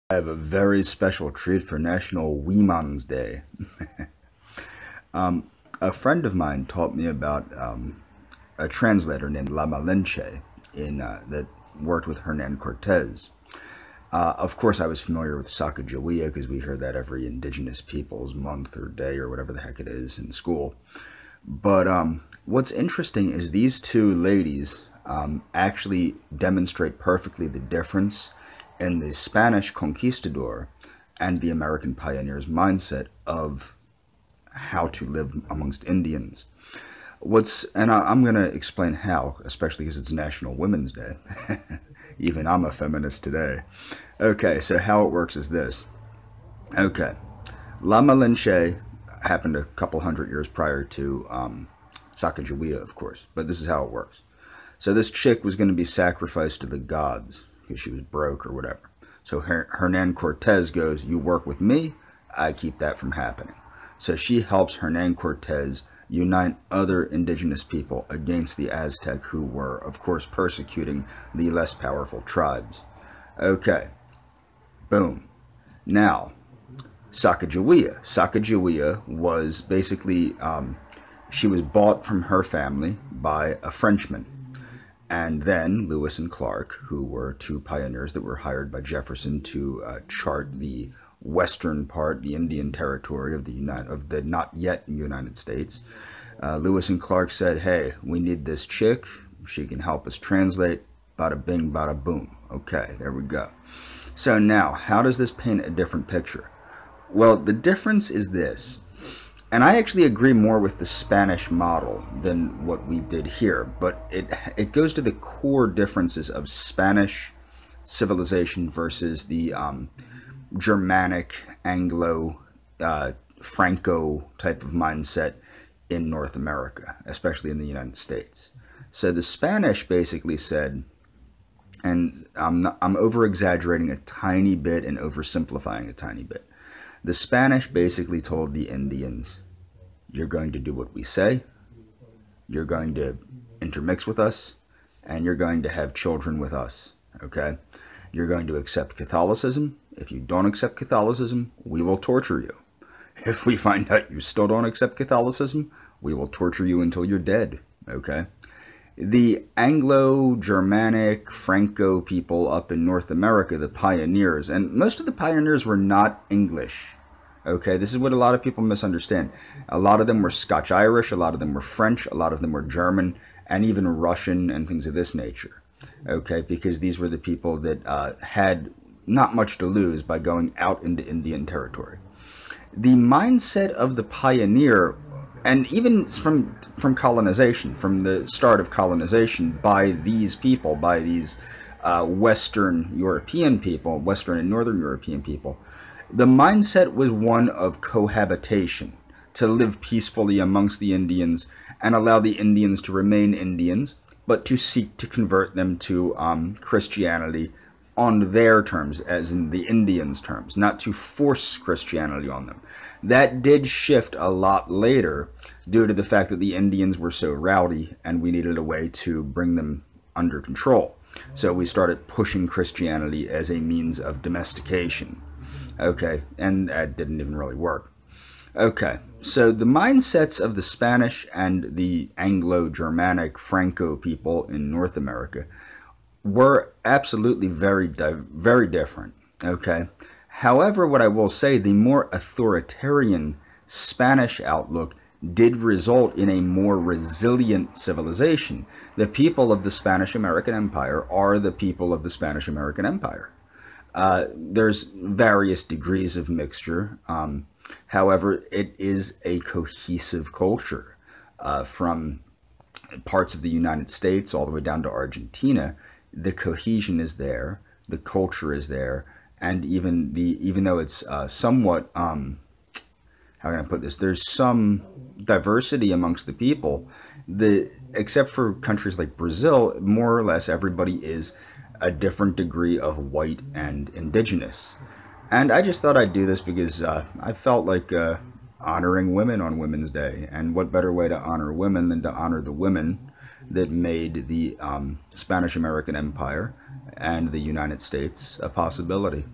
I have a very special treat for National Women's Day. A friend of mine taught me about a translator named La Malinche that worked with Hernan Cortez. Of course, I was familiar with Sacajawea because we hear that every Indigenous Peoples Month or Day or whatever the heck it is in school. But what's interesting is these two ladies actually demonstrate perfectly the difference in the Spanish conquistador and the American pioneer's mindset of how to live amongst Indians. I'm going to explain how, especially because it's National Women's Day. Even I'm a feminist today. Okay, so how it works is this. Okay, La Malinche happened a couple hundred years prior to Sacagawea, of course, but this is how it works. So this chick was going to be sacrificed to the gods because she was broke or whatever. So Hernan Cortez goes, you work with me, I keep that from happening. So she helps Hernan Cortez unite other indigenous people against the Aztec, who were, of course, persecuting the less powerful tribes. Okay, boom. Now, Sacagawea. Sacagawea was basically, she was bought from her family by a Frenchman. And then Lewis and Clark, who were two pioneers that were hired by Jefferson to chart the western part, the Indian territory of the not yet United States. Lewis and Clark said, hey, we need this chick. She can help us translate. Bada bing, bada boom. Okay, there we go. So now, how does this paint a different picture? Well, the difference is this. And I actually agree more with the Spanish model than what we did here, but it goes to the core differences of Spanish civilization versus the Germanic, Anglo, Franco type of mindset in North America, especially in the United States. So the Spanish basically said, and I'm over-exaggerating a tiny bit and oversimplifying a tiny bit. The Spanish basically told the Indians, you're going to do what we say, you're going to intermix with us, and you're going to have children with us, okay? You're going to accept Catholicism. If you don't accept Catholicism, we will torture you. If we find out you still don't accept Catholicism, we will torture you until you're dead, okay? The Anglo-Germanic, Franco people up in North America, the pioneers, and most of the pioneers were not English. Okay, this is what a lot of people misunderstand. A lot of them were Scotch-Irish, a lot of them were French, a lot of them were German, and even Russian and things of this nature. Okay, because these were the people that had not much to lose by going out into Indian territory. The mindset of the pioneer, and even from colonization, from the start of colonization by these people, by these Western European people, Western and Northern European people, the mindset was one of cohabitation, to live peacefully amongst the Indians and allow the Indians to remain Indians, but to seek to convert them to Christianity on their terms, as in the Indians' terms, not to force Christianity on them. That did shift a lot later due to the fact that the Indians were so rowdy and we needed a way to bring them under control. So we started pushing Christianity as a means of domestication. Okay, and that didn't even really work. Okay, so the mindsets of the Spanish and the Anglo-Germanic Franco people in North America were absolutely very different. Okay, however, what I will say, the more authoritarian Spanish outlook did result in a more resilient civilization. The people of the Spanish-American Empire are the people of the Spanish-American Empire. There's various degrees of mixture. However, it is a cohesive culture from parts of the United States all the way down to Argentina. The cohesion is there, the culture is there, and even though it's somewhat how can I put this? There's some diversity amongst the people. Except for countries like Brazil, more or less everybody is a different degree of white and indigenous. And I just thought I'd do this because I felt like honoring women on Women's Day. And what better way to honor women than to honor the women that made the Spanish-American Empire and the United States a possibility.